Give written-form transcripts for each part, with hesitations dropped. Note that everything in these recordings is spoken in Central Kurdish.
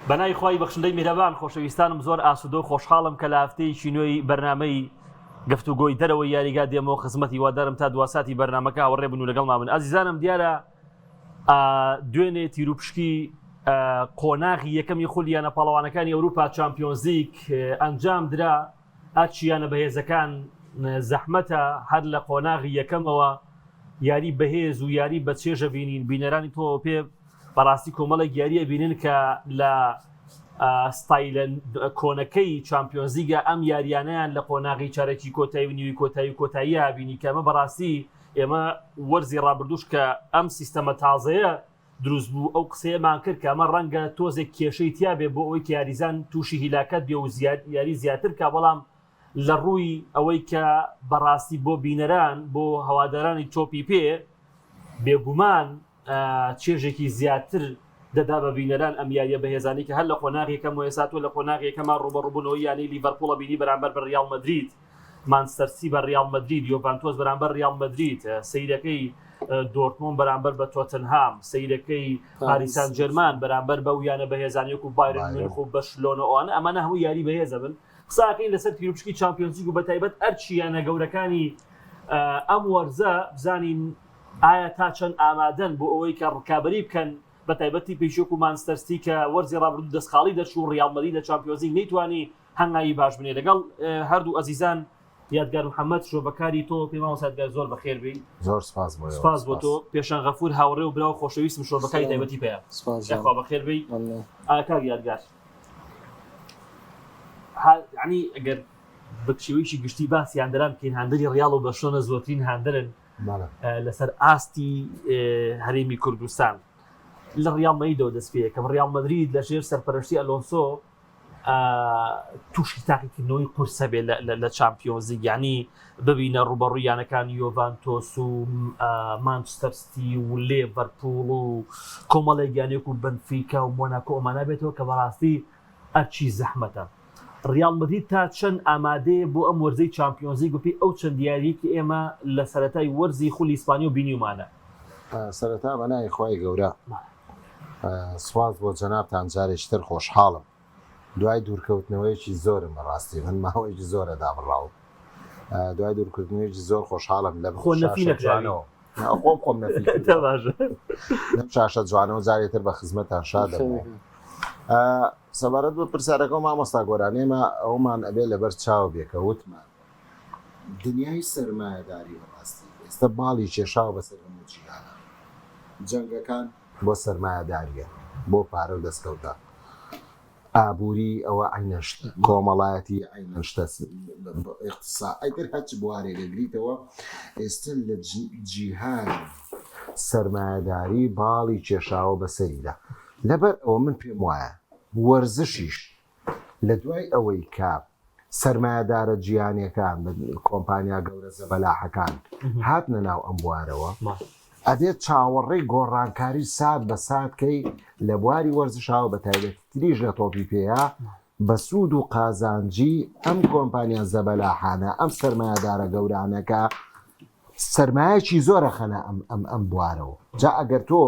بەنای خۆی بەخشندەی میرەبان خۆشەویستانم زۆر ئاسوودە و خۆشحاڵم کە لە هەفتەیەکی نوێی بەرنامەی گفتوگۆی دەرەوەی یاریگا دێمەوە خزمەتی وادارم تا دواساتی بەرنامەکە هاوڕێ بن و لەگەڵمان بن. ئازیزانم دیارە دوێنێ تیروپشکی قۆناغی یەکەمی خولیانە پاڵەوانەکانی ئەوروپا چامپیۆنز لیگ ئەنجام درا. ئاچیانە بەهێزەکان زەحمەتە هەر لە قۆناغی یەکەمەوە یاری بەهێز و یاری بە چێژە بینین. بینەرانی تۆ پێ بەڕاستی کۆمەڵێک یاریە بینن کە لە ستایلە کۆنەکەی چامپیۆنز لیگە ئەم یاریانەیان لە قۆناغی چارەکی کۆتایی و نیوی کۆتاییە بینی کە ئەمە بەڕاستی ئێمە وەرزی ڕابردوش کە ئەم سیستەمە تازەیە دروست بوو ئەو قسەیەمان کرد کە ئەمە ڕەنگە تۆزێک کێشەی تیا بێ بۆ ئەوەی کە یاریزان تووشی هیلاکەت بێ و یاری زیاتر کا بەڵام لە ڕووی ئەوەی کە بەڕاستی بۆ بینەران بۆ هەوادارانی تۆپی پێ بێگومان چێژێکی زیاتر دەدا بە بینەران ئەم یاریە بەهێزانی کە هەر لە قۆناغێکەکەم و ئێساتوە لە قۆناغێکەکەمان ڕوبەڕووبوونەوەی یانی لیڤەرپوڵە بینی بەرامبەر بە ریال مەدرید، مانچستەر سیتی بە ریال مەدرید، یۆڤانتۆس بەرامبەر ریال مەدرید، سەیرەکەی دۆرتمۆند بەرامبەر بە تۆتنهام، سەیرەکەی پاریس سان ژێرمان بەرامبەر بەو یانە بەهێزانی وەکو بایرن میونخ و بەرشلۆنە ئەوانە ئەمانە هەموو یاری بەهێزە بن. قساکەین لەسەر تیروپشکی چامپیۆنز لیگ و بەتایبەت ئەرچیانە گەورەکانی ئەم وەرزە بزانین ئایا تا چەند ئامادەن بۆ ئەوەی کە ڕکابەری بکەن بەتایبەتی پێشوەک و مانچستەر سیتی کە وەرزی ڕابردوو دەستخاڵی دەچوو ڕیال مەدرید لە چامپیۆنز لیگ نەیتوانی هەنگاوی باش بنێ. لەگەڵ هەردوو ئەزیزان یادگار محەممەد شۆبەکاری تۆ پێما سادگار زۆر بەخێر بی. زۆر سپاس بۆ تۆ. پێشان غەفور هاوڕێ و براو خۆشەویستم شۆبەکاری تایبەتی پێیە. خوا بەخێر بی. ئاکار یادگار یعنی ئەگەر بەکشێوەیەکی گشتی باسی هاندەران بکەین هاندەری ڕیال و بەرشلۆنە زۆرترین هاندەرن لەسەر ئاستی هەرێمی کوردستان. لە ڕیال مەدریدەوە دەست پێ کەم ڕیال مەدرید لە ژێر سەرپەرشتی ئەلۆنسۆ تووشی تاقیکردنەوەی قورسە بێ لە چامپیۆنز لیگ، یعنی ببینە ڕوبەڕوویانەکان یۆڤانتۆس و مانچستەر سیتی و لیڤەرپوڵ و کۆمەڵێک یانێک و بەنفیکا و مۆناکۆ ئەمانە بێتەوە کە بەڕاستی ئەرچی زەحمەتە. ڕیال مەدرید تا چەند ئامادەیە بۆ ئەم وەرزەی چامپیۆنز لیگ و پێی ئەو چەند دیاریکە ئێمە لە سەرەتای وەرزی خولی ئیسپانیا و بینیومانە؟ سەرەتا بەنای خۆی گەورە سواز بۆ جەنابتان جارێکتر خۆشحاڵم. دوای دوورکەوتنەوەیەکی زۆرم بەڕاستی من ماوەیەکی زۆرە دابڕاو. دوای دوورکردنەوەیەکی زۆر خۆشحاڵم لە خۆ نەفی نەکراوە خۆم نەفی لەم شاشە جوانەوە جارێتر بە خزمەتان شاد دەبم. سەبارەت بە پرسیارەکە و مامۆستا گۆرانێمە ئەومان ئەبێ لەبەر چاو بێکە وتمان دنیای سەرمایەداری بەڕاستی ئێستا باڵی کێشاوە بەسەر هەموو جیهانە. جەنگەکان بۆ سەرمایەداریە، بۆ پارە و دەستکەوتە، ئابووری ئەوە عینەشتە، کۆمەڵایەتی عینەشتە، ئیقتساد ئەیتر هەچ بوارێ لەگریتەوە. ئێستا لە جیهان سەرمایەداری باڵی کێشاوە بەسەریدا. لەبەر ئەوە من پێم وایە وەرزشیش لە دوای ئەوەی کە سەرمایەدارە جیهانیەکان کۆمپانیا گەورە زەبەلاحەکان هاتنە ناو ئەم بوارەوە ئەبێت چاوەڕێی گۆڕانکاری سات بە ساتکەی لە بواری وەرزشاوە بە تایبەتیش لە تۆپی پێەیە بە سوود و قازانجی ئەم کۆمپانیا زەبەلاحانە ئەم سەرمایەدارە گەورانەکە سەرمایەکی زۆرە خەنە ئەم بوارەوە. جا ئەگەر تۆ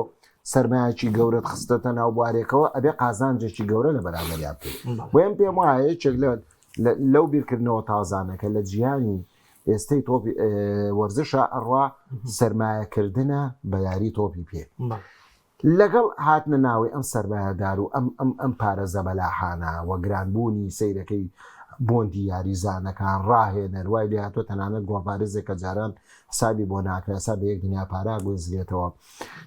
سەرمایەکی گەورەت خستەتە ناو بوارێکەوە ئەبێ قازانجێکی گەورە لە بەرامبەریان بکەیت. بۆیەم پێم وایە چێک لەو بیرکردنەوە تازانەکە لە جیهانی ئێستەی تۆپی وەرزشە ئەڕوا سەرمایەکردنە بە یاری تۆپی پێ لەگەڵ هاتنە ناوی ئەم سەرمایەدار و ئەم پارە زەبەلاحانە وە گرانبوونی سەیرەکەی بۆندی یاریزانەکان ڕاهێنەر وای لێ هاتووە تەنانەت گۆڕپارێزێک کە جاران حسابی بۆ ناکراسا بە یەک دنیا پارا گوێزرێتەوە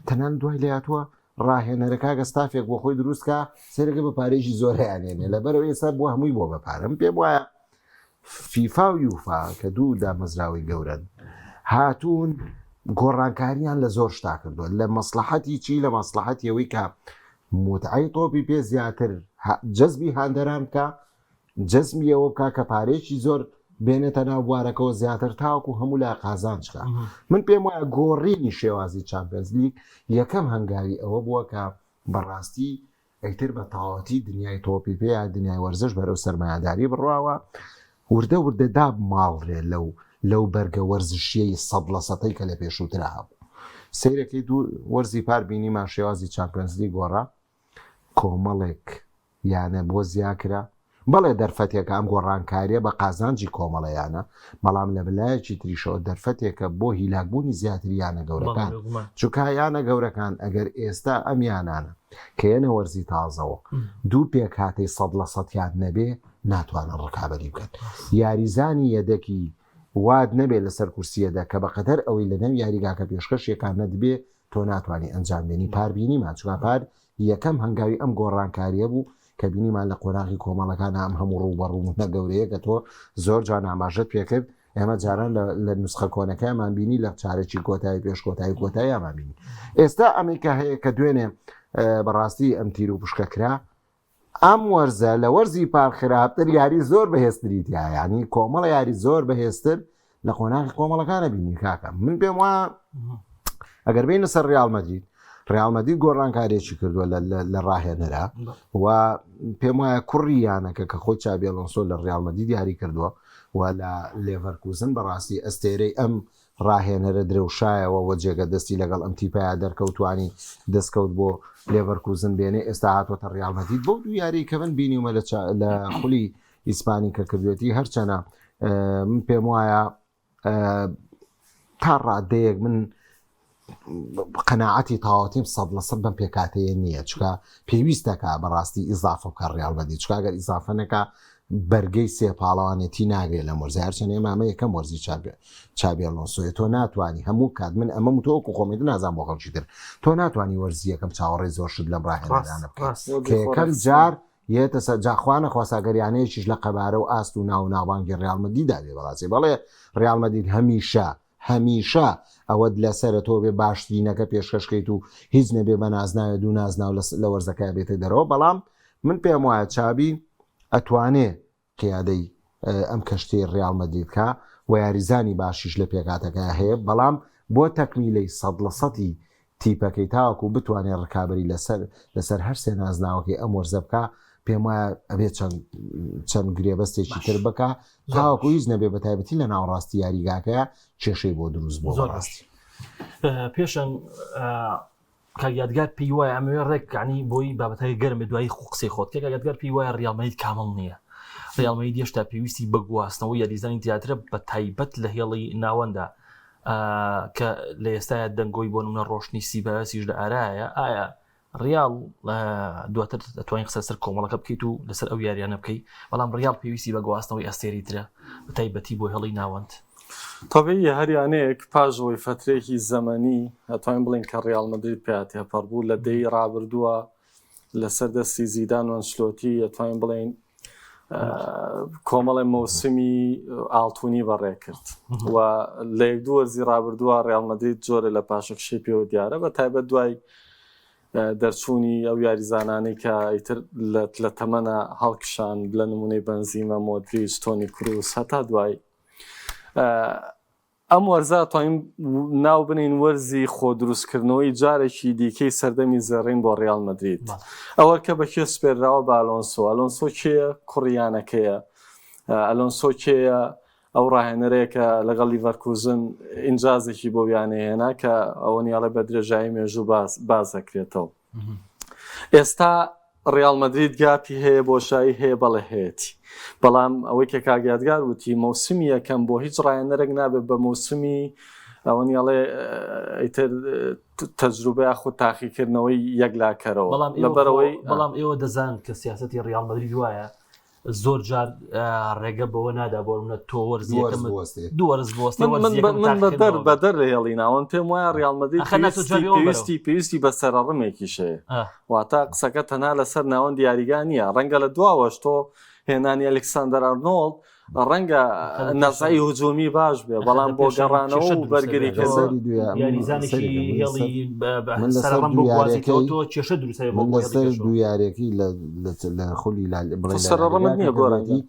تەنان دوای لێ هاتووە ڕاهێنەرەکە گەستافێک بۆ خۆی دروستکە سەرەکە بە پارێژی زۆر هیانێنێ لەبەرەوە ئێستا بۆ هەمووی بۆ بەپارم پێم وایە فیفا و یوفا کە دوو دامەزراوی گەورن هاتوون گۆڕانکاریان لە زۆر شتا کردووە لە مەسلحەتی چی لە مەسلحەتی ئەوەی کە متعی تۆپی پێ زیاتر جەزبی هاندەران بکە جەزمی ئەوە بکە کە پارێکی زۆر بێنێتە ناو بوارەکەەوە زیاتر تاوەکو هەموو لا قازانچکە من پێم وایە گۆڕینی شێوازی چامپیۆنز لیگ یەکەم هەنگاوی ئەوە بووە کە بەڕاستی ئەیتر بە تەواوەتی دنیای تۆپی پێ یا دنیای وەرزش بەرەو سەرمایەداری بڕواوە وردە وردەدا ماڵرێ لەو بەرگە وەرزشیەی 100% کە لە پێشووترا هەبوو سەیرەکەی دوو وەرزی پار بینیمان شێوازی چامپیۆنز لیگ گۆڕا کۆمەڵێک یانە بۆ زیاکرا بەڵێ دەرفەتێکە ئەم گۆڕانکاریە بە قازانجی کۆمەڵەیانە بەڵام لە بلایەکی تریشەوە دەرفەتێکە بۆ هیلاکبوونی زیاتری یانە گەورەکان چونکە یانە گەورەکان ئەگەر ئێستا ئەم یانانە کەێنە وەرزی تازەوە دوو پێک هاتەی 100% نەبێ ناتوانن ڕکابەری بکەن یاریزانی یەدەکی واد نەبێت لەسەر کورسیەدا کە بەقەدەر ئەوەی لە نەو یاریگاکە پێشکەشیەکان نەدبێ تۆ ناتوانانی ئەنجامبێنی پاربینی ماچوە پار یەکەم هەنگاوی ئەم گۆڕانکاریە بوو کە بینیمان لە قۆناغی کۆمەڵەکان ئەم هەموو ڕووبەڕوونە گەورەیە کە تۆ زۆر جوان ئاماژەت پێکرد ئێمە جاران لە نسخە کۆنەکەیمان بینی لە چارەکی کۆتایی پێش کۆتایی کۆتاییمان بینی ئێستا ئەمریکا هەیە کە دوێنێ بەڕاستی ئەم تیر و پشکەکرا ئەم وەرزە لە وەرزی پارخراپتر یاری زۆر بەهێستریتیا ینی کۆمەڵە یاری زۆر بەهێستر لە قۆناغی کۆمەڵەکانە بینی کاکە من پێم وایە ئەگەر بینە سەر ڕیال مەدرید گۆڕانکارێکی کردووە لە ڕاهێنەرە و پێم وایە کوڕیانەکە کە خۆی چابی ئەلۆنسۆ لە ڕیال مەدرید دیاری کردووە و لە لێڤەرکوزن بەڕاستی ئەستێرەی ئەم ڕاهێنەرە درێوشایەوە وە جێگە دەستی لەگەڵ ئەم تیپایە دەرکەوتوانی دەستکەوت بۆ لێڤەرکوزن بێنێ ئێستا هاتوۆتە ڕیال مەدرید بۆ دوو یاری کە من بینیومە لە خولی ئیسپانی کە کردوێتی هەرچەنە من پێم وایە تا ڕادەیەک من قەناعەتی تاواتیم 100% بەم پێکاتەیە نییە چکە پێویستەکە بەڕاستی ئیزافە بکە ڕیال مەدرید چکە ئەگەر ئیزافەنەکە بەرگەی سێ پاڵەوانێتی ناگرێت لە مۆرزە هەرچەنێ مامە یەکەم وەرزی چابی ئەلۆنسۆیە تۆ ناتوانانی هەموو کات من ئەمە تۆکو خۆمیت نازان بۆ خەڵکی تر تۆ ناتوانانی وەرزی یەکەم چاوەڕێی زۆر شت لەم ڕاهێنەرانە بکەیت کە یەکەم جار یێتە سەر جاخواانە خۆساگەریانەیەکیش لە قەبارە و ئاست و ناوبانگی ڕیال مەدریددا بێ بەڕاستی بەڵێ ڕیال مەدرید هەمیشە ئەوەت لەسرە تۆ بێ باشترینەکە پێشکەشکەیت و هیچ نەبێ بە نازناوێت دوو نازناو لە وەرزەکە بێتە دەرەوە بەڵام من پێم وایە چابی ئەتوانێ قیادەی ئەم کەشتەی ڕیال مەدریدکە و یاریزانی باشیش لە پێکاتەکە هەیە بەڵام بۆ تەکمیلەی 100% تیپەکەی تاوەکو بتوانێت ڕکابەری لەسەر هەر سێ نازناوەکەی ئەم وەرزە بکە پێم وایە ئەبێت چەند گرێبەستێکی تر بکە تاوەکو هیچ نەبێ بە تایبەتی لە ناوەڕاستی یاریگاکەیە کێشەی بۆ دروست بۆ ڕاستی پێشەن کاگیادگار پێی وایە ئەمەوێ ڕێکانی بۆی بابەتەکە گەرمە دوایی قسەی خۆت کە کاگیادگار پێی وایە ڕیال مەدرید کامڵ نییە ڕیال مەدرید هێشتا پێویستی بە گواستنەوە یاریزانی تیاترە بە تایبەت لە هێڵی ناوەندا کە لە ئێستاە دەنگۆی بۆ نمونە ڕۆشنی سیباسیش لە ئارایە ئایا ڕیال دواتر دەتوانین قسە سەر کۆمەڵەکە بکەیت و لەسەر ئەو یاریانە بکەیت بەڵام ڕیال پێویستی بە گواستنەوەی ئەستێری ترە بە تایبەتی بۆ هێڵی ناوەند تەبیعی هەریانەیەک پاژەوەی فترێکی زەمەنی ئەتوانین بڵین کە ڕیال مەدرید پێهاتی هەپەڕبوو لە دەی ڕابردووە لەسەر دەستی زیدان و ئەنشلۆتی ئەتوانین بڵین کۆمەڵی مەوسمی ئاڵتونی بەڕێ کرد و لە یەک دوو وەرزی ڕابردووە ڕیال مەدرید جۆرە لە پاشەکشەی پێوە دیارە بە تایبەت دوای دەرچوونی ئەو یاریزانانەی کە ئیتر لە تەمەنە هەڵکشان لە نمونەی بەنزیمە مۆدریچ تۆنی کروس هەتا دوای ئەم وەرزە توانین ناو بنین وەرزی خۆ دروستکردنەوەی جارێکی دیکەی سەردەمی زەڕین بۆ ڕیال مەدرید ئەوە کە بەکوێ سپێرراوە بە ئەلۆنسۆ کێیە کوڕیانەکەیە ئەلۆنسۆ کێیە ئەو ڕاهێنەرەیەکە لەگەڵ لیڤەرکوزن ئینجازێکی بۆ بیانەهێنا کە ئەوە نیاڵە بە درێژایی مێژوو باز دەکرێتەوە ئێستا ڕیال مەدرید گاپی هەیە بۆشایی هەیە بەڵێ هەیەی بەڵام ئەوەی کە کاگیادگار وتی مەوسمی یەکەم بۆ هیچ ڕاهێنەرێک نابێت بە مەوسمی ئەوە نیاڵێ ئیتر تەجروبەیە خود تاقیکردنەوەی یەکلاکەرەوە بەڵام ئێوە دەزان کە سیاسەتی ڕیال مەدرید وایە زۆر جار ڕێگە بەوە نادا بۆ منە تۆ وەرزی دووەرز بۆستە من بەدەر لە هێڵی ناوەن پێم وایە ڕیال مەدرید پێویستی بە سەرڕمێکیشەیە واتە قسەکە تەنها لەسەر ناوەند یاریگان نییە ڕەنگە لە دواوەش تۆ هێنانی ئەلێکساندەر ئارنۆڵد ڕەنگە نەزایی هجومی باش بێ بەڵام بۆ گەڕانەوە و بەرگری لەسەر دوو یاریەکەی لە خولی سەرڕەمت نییە گۆڕی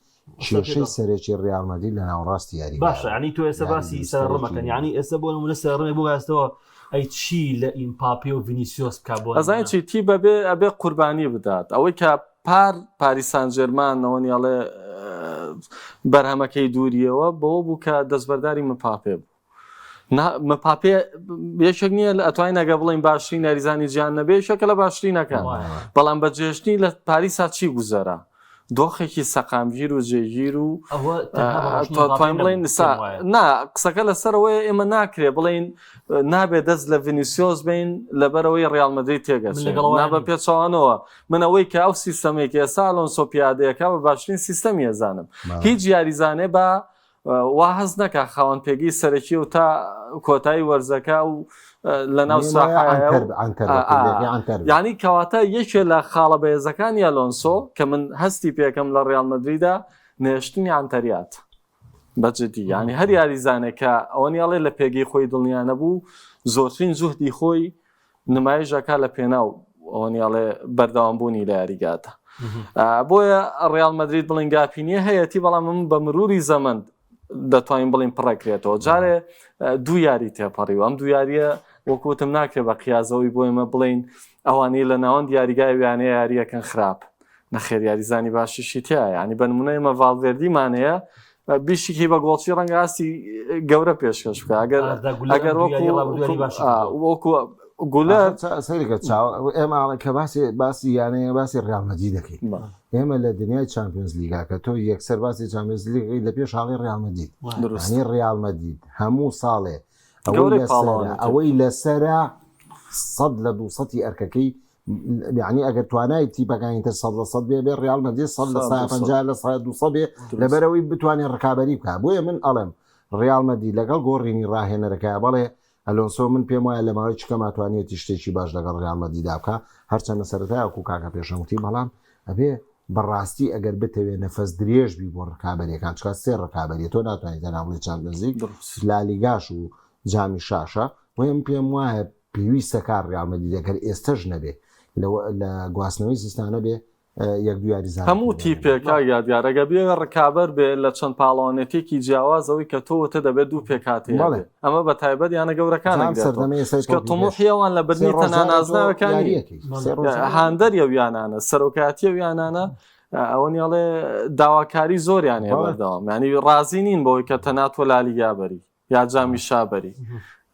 کێشەی سەرێکی ڕیال مەدرید لە ناوەڕاستی یاری باشە ینی تۆ ئێستا باسی سەرڕەمەکەن ینی ئێستا بۆ نمونە سەرڕەمێ بۆ ئێستەوە ئەی چی لە ئیمپاپێ و ڤینیسیۆس بکا بۆ ئەزانین چی تی ئەبێ قوربانی بدات ئەوەی کە پاریس سان ژێرمان ئەوە نیاڵێ بەرهەمەکەی دووریەوە بەوە بوو کە دەستبەرداری مپاپێ بوو مەپاپێ یەکێک نییە ئەتوانین ئەگە بڵین باشترین یاریزانی جیهان نەبێ شەکە لە باشترینەکان بەڵام بە جێشتنی لە پاریسا چی گوزەرە دۆخێکی سەقامگیر و جێگیر و توانین بڵین قسەکە لەسەرەوەی ئێمە ناکرێ بڵین نابێت دەست لە ڤینیسیۆس بین لەبەرەوەی ڕیال مەدرید تێگەچێت نابە پێچەوانەوە منەوەی کە ئەو سیستەمێکی ئێستا ئالۆنسۆ پیادەیەکە بە باشترین سیستەمی ئەزانم هیچ یاریزانێ بە وا هەز نەکە خاوەن پێگەی سەرەکی و تا کۆتایی وەرزەکە و لە ناو یعنی کەواتە یەکێ لە خاڵە بەهێزەکانی ئەلۆنسۆ کە من هەستی پێکەم لە ڕیال مەدریدا نێشتنی ئانتەریات بەجددی ینی هەر یاریزانێکە ئەوەنیاڵێ لە پێگەی خۆی دڵنیانە بوو زۆرترین جوهدی خۆی نمایشەکە لە پێناو ئەوەنیاڵێ بەردەوامبوونی لە یاریگاتە بۆیە ڕیال مەدرید بڵنگاپینیە هەیەی بەڵام من بە مروری زەمن دەتوانین بڵین پڕێکرێتەوە جارێ دوو یاری تێپەڕی و ئەم دوو یاریە وەکوتم ناکرێت بە قیازەوەی بۆ ئێمە بڵین ئەوانەی لە ناوەند یاریگای ویانەیە یاریەکەن خراپ نەخێر یاریزانی باشیشی تایە ینی بە نمونە ئێمە ڤالڤێردیمانەیە بیشتێکی بە گۆڵچی ڕەنگە ئاستی گەورە پێشکەش بکە ئەگەر وەکو گولەر سەریکە چاو ئێمە کە باسی یانەیە باسی ڕیال مەدرید دەکەین ئێمە لە دنیای چامپیۆنز لیگا کە تۆ یەکسەر باسی چامپیۆنز لیگی لە پێش حاڵی ڕیال مەدرید ینی ڕیال مەدرید هەموو ساڵێ ئەوەی لەسەرە 100 لە 200 ئەرکەکەی یعنی ئەگەر توانای تیپەکانی تر 100% بێ ڕیال مەدرید 100 لە 150 لە 200 بێ لەبەرەوەی بتوانێت ڕکابەری بکە بۆیە من ئەڵێم ڕیال مەدرید لەگەڵ گۆڕینی ڕاهێنەرەکە بەڵێ ئەلۆنسۆ من پێم وایە لە ماوەی چکە ماتوانێتی شتێکی باش لەگەڵ ڕیال مەدریددا بکە هەرچەندە سەرەتایەکو کاکە پێشەموتی بەڵام ئەبێ بەڕاستی ئەگەر بتەوێت نەفەس درێژبی بۆ ڕکابەریەکان چکە سێ ڕکابەری تۆ ناتوانیت تەناوڵی چامپیۆنز لیگ لالیگاش و جامی شاشە وەم پێم وایە پێویستە کار ڕیال مەدرید دەکرد ئێستەش نەبێ لە گواستنەوەی زستانە بێ یەک دو یاریزان هەموو تیپێکا یادیارەگە بێ ڕکابەر بێ لە چەند پاڵەوانێتێکی جیاوازەوەی کە تۆتە دەبێت دوو پێکاتی ئەمە بە تایبەت یانە گەورەکان کە تۆمۆحیەوان لە بردنی تەنها نازناوەکانی هاندەریە ویانانە سەرۆکاتیە ویانانە ئەوەنیاڵێ داواکاری زۆریانێ بەردەوام ینی ڕازی نین بۆی کە تەناتوە لالیگابەری یا جامی شابەری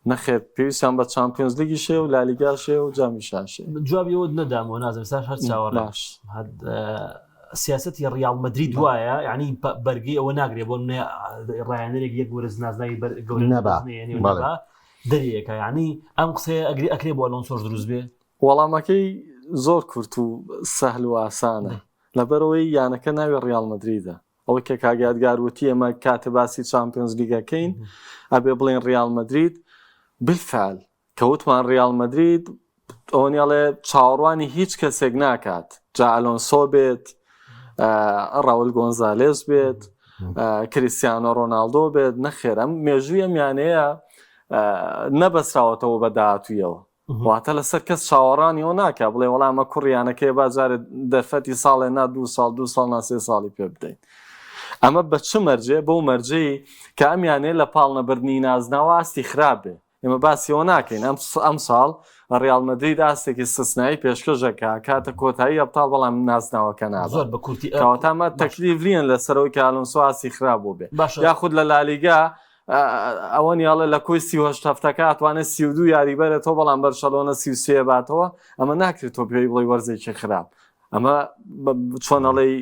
نەخێت پێویستیان بە چامپیۆنز لیگی شێ و لالیگا شێ و جامی شاشێ جوابیەوە نەدامەوە نازم ساش هەر چاوەڕاش سیاسەتی ڕیال مەدرید وایە یعنی بەرگی ئەوە ناگرێت بۆ ڕایانەرێک یەک وەرز نازناوی گەورە دەریەکە یعنی ئەم قسەیە ئەکرێ بۆ ئەلۆنسۆش دروست بێ وەڵامەکەی زۆر کورت و سەهل و ئاسانە لەبەرەوەی یانەکە ناوی ڕیال مەدریدە ئەوەی کە کاگادگاروتی ئەمە کاتە باسی چامپیۆنز لیگەکەین ئەبێ بڵێن ڕیال مەدرید بالفعل کەوتمان ڕیال مەدرید ئەوەنیاڵێ چاوەڕوانی هیچ کەسێک ناکات جا ئەلۆنسۆ بێت ڕاول گۆنزالێز بێت کریستیانۆ ڕۆناڵدۆ بێت نەخێرم مێژووی ئەمیانەیە نەبەسراوەتەوە بە داهاتوویەوە واتە لەسەر کەس چاوەڕانیەوە ناکە بڵێ وەڵامە کوڕیانەکەی بازارێت دەرفەتی ساڵێ نا 2 ساڵ 2 ساڵ نا 3 ساڵی پێ بدەین ئەمە بە چ مەرجێ بەو مەرجەی کە ئەمیانێ لە پاڵنەبردنی نازناوە ئاستی خراپێ ئێمە باسیەوە ناکەین ئەم ساڵ ڕیال مەدرید ئاستێکی سسنایی پێشکەشەکە کاتە کۆتایی ئەبتاڵ بەڵام نازناوەکە نابێت کەواتامە تەکلیف لیەن لەسەرەوەی کە ئەلۆنسۆ ئاستی خراپ بوو بێ یاخود لە لالیگا ئەوەنیاڵە لە کۆی 38 هەفتەکە ئەتوانێت 32 یاریبەرێتەوە بەڵام بەرشەلۆنە 33 باتەوە ئەمە ناکرێت تۆ پێی بڵێ وەرزێکی خراپ ئەمە چۆنەڵی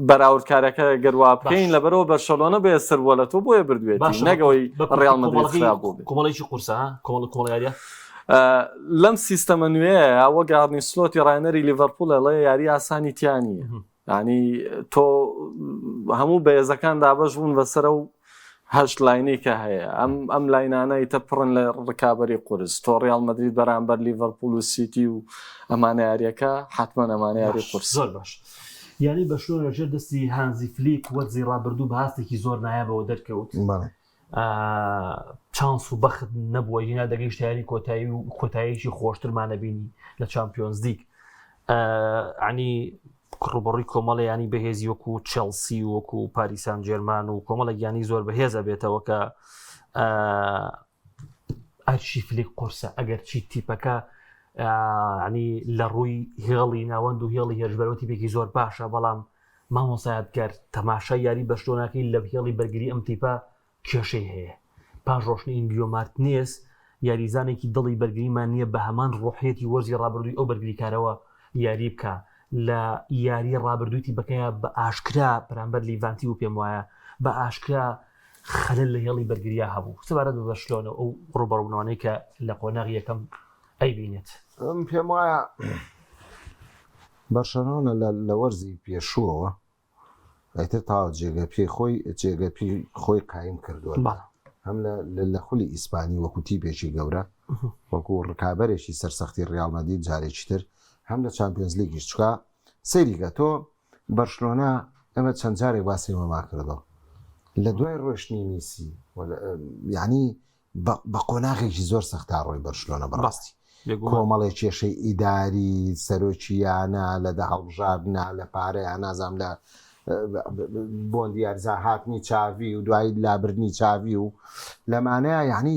بەراوردکارەکە گەروا بکەین لەبەرەوە بەرشەلۆنە بێ سەر بۆ لە تۆ بۆیە بردوێت نەگەوەی ڕیال مەدرید خراپ بوو کۆمەڵێکی قورسە کۆمەڵیاریە لەم سیستەمە نوێیە ئەوە گارنی سلۆتی ڕایەنەری لیڤەرپوڵ ئەڵێ یاری ئاسانی تیانیە ینی تۆ هەموو بەهێزەکان دابەش بوون بەسەرە و هەشت لاینەی کە هەیە ئەم لاینانەی تە پڕن لە ڕکابەری قورس تۆ ڕیال مەدرید بەرامبەر لیڤەرپوڵ و سیتی و ئەمانە یاریەکە حتمما ئەمانە یاری قورس زۆر باش یعنی بە شوێنەژێر دەستی هانزی فلیک وەرزی ڕابردوو بە هاستێکی زۆر نایابەوە دەرکەوت چانس و بەخت نەبووە هینا دەگەیشت یاری کۆتایی و کۆتاییەکی خۆشترمانە بینی لە چامپیۆنز لیگ عنی ڕوبڕی کۆمەڵە ینی بەهێزی وەکو چێلسی وەکو پاریس سان ژێرمان و کۆمەڵە گیانی زۆر بەهێزە بێتەوە کە ئەرشی فلیک قورسە ئەگەر چی تیپەکە ینی لە ڕووی هێڵی ناوەند و هێڵی هێرشبەرەوەتی پێکی زۆر باشە بەڵام مامۆسایەتگەر تەماشای یاری بەشتۆناکەی لە هێڵی بەرگری ئەم تیپە کێشەی هەیە پاش ڕۆشنی ئینگیۆ مارتینێز یاریزانێکی دڵی بەرگریمان نییە بە هەمان ڕۆحێتی وەرزی ڕابردووی ئەو بەرگریکارەوە یاری بکە لە یاری ڕابردوویتی بەکەیە بە ئاشکرا بەرامبەر لیڤانتی و پێم وایە بە ئاشکرا خەلەل لە هێڵی بەرگریا هەبوو سەبارەت بە بەرشلۆنە ئەو ڕوبەڕوونەوەی کە لە قۆناغی یەکەم ئەیبینێت پێم وایە بەرشلۆنە لە وەرزی پێشووەوە ئەیتر تا جێگەپی خۆی قایم کردووە هەم لە خولی ئیسپانی وەکو تیپێکی گەورە وەکو ڕکابەرێکی سەرسەختی ڕیال مەدرید جارێکی تر هەم لە چامپیۆنز لیگیش چکە سەیریکە تۆ بەرشلۆنا ئەمە چەند جارێک باسیمەما کردەوە لە دوای ڕۆشنی میسی یعنی بە قۆناغێکی زۆر سەختا ڕۆی بەرشلۆنە بەڕاستی کۆمەڵی کێشەی ئیداری سەرۆکییانە لە داهەڵبژاردنا لە پارەیان نازام لە بۆ دیارزا هاتنی چاوی و دوایی لابردنی چاوی و لەمانەیە یعنی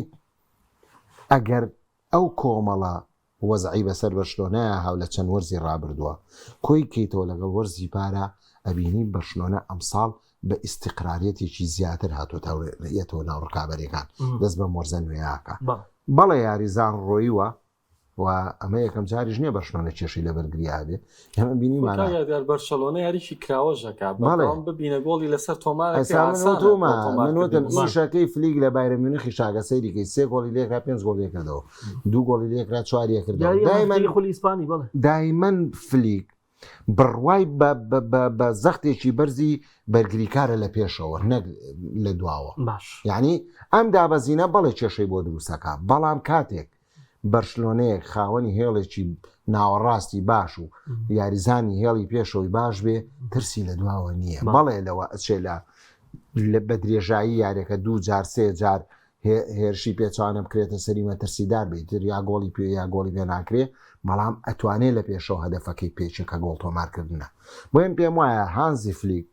ئەگەر ئەو کۆمەڵە وەزعی بەسەر بەرشلۆنەیە هاو لە چەند وەرزی ڕابردووە کۆی کەیتەوە لەگەڵ وەرزی پارە ئەبینی بەرشلۆنە ئەمساڵ بە ئیستیقراریەتێکی زیاتر هاتوۆتەوەیەتەوە ناو ڕکابەرەکان دەست بە مۆرزە نوێیاکە بەڵێ یاریزان ڕۆیوە و ئەمە یەکەم جاریش نییە بەرشلۆنە کێشەی لە بەرگریابێ ئەمە بینیمانە بەرشلۆنە یاریشی کراوەژەکە ببینە گۆڵی لەسەر تۆمارمنوتم ئیشەکەی فلیگ لە بایرە میونخی شاگە سەیریکەی 3 گۆڵی لێکرا 5 گۆڵ لێکردەوە 2 گۆڵی لێکرا 4 کردەوە دایمەن فلیگ بڕوای بە زەختێکی بەرزی بەرگریکارە لە پێشەوە نەک لە دواوە یعنی ئەم دابەزینە بەڵێ کێشەی بۆ دروستەکە بەڵام کاتێک بەرشلۆنەیەک خاوەنی هێڵێکی ناوەڕاستی باش و یاریزانی هێڵی پێشەوەی باش بێ ترسی لە دواوە نییە بەڵێ لەوە ئەچێ لە بە درێژایی یاریەکە 2 جار 3 جار هێرشی پێچوانە بکرێتە سەریمە ترسیدار بێتتر یا گۆڵی پێ یا گۆڵی پێ ناکرێ بەڵام ئەتوانێت لە پێشەوە هەدەفەکەی پێچێکە گۆڵ تۆمارکردنە بۆیم پێم وایە هانزی فلیک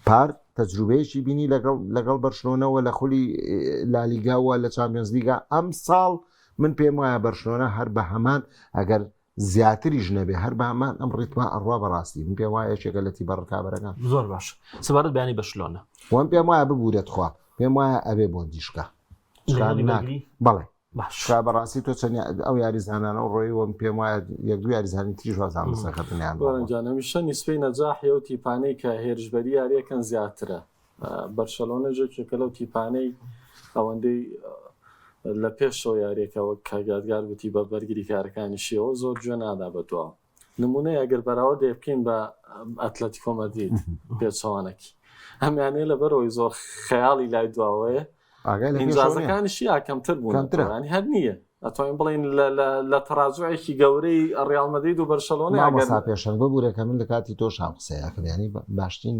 پار تەجروبەیەکی بینی لەگەڵ بەرشلۆنەوە لە خولی لالیگاوە لە چامپیۆنز لیگا ئەم ساڵ من پێم وایە بەرشلۆنە هەر بە هەمان ئەگەر زیاتریش نەبێ هەر بە هەمان ئەم ڕیتما ئەڕوا بەڕاستی من پێم وایە یەکێکە لە تیبە ڕکابەرەکان زۆر باش سەبارەت بەیانی بەرشلۆنە وەم پێم وایە ببورێت خوا پێم وایە ئەبێ بۆ دیشکە بەڵێ بەڕاستی تۆ چەند ئەو یاریزانانە و ڕۆی وەم پێم وایە 1-2 یاریزانی تریش وازان بەسەرکەوتنیان هەمیشە نیسبەی نەجاحی و تیپانەی کە هێرشبەری یاریەکەن زیاترە بەرشلۆنە جێکێکە لەو تیپانەی ئەوەندەی لە پێشەوە یاریەکەەوە کاگادگار وتی بە بەرگریکارەکانی شێوە زۆر گوێ نادا بەتەوە نمونەی ئەگەر بەراوە دێ بکەین بە ئەتلەتیکۆ مەدرید پێچەوانێکی ئەمیانەیە لەبەرەوەی زۆر خەیاڵی لای دواوەیە ئینجازەکانیشی کەمتر بوون ینی هەر نییە ئەتوانین بڵین لە تەراجوعێکی گەورەی ڕیال مەدرید و بەرشلۆنە پێشەنگ ببوورێکە من لە کاتی تۆ شام قسەیەکە ینی باشترین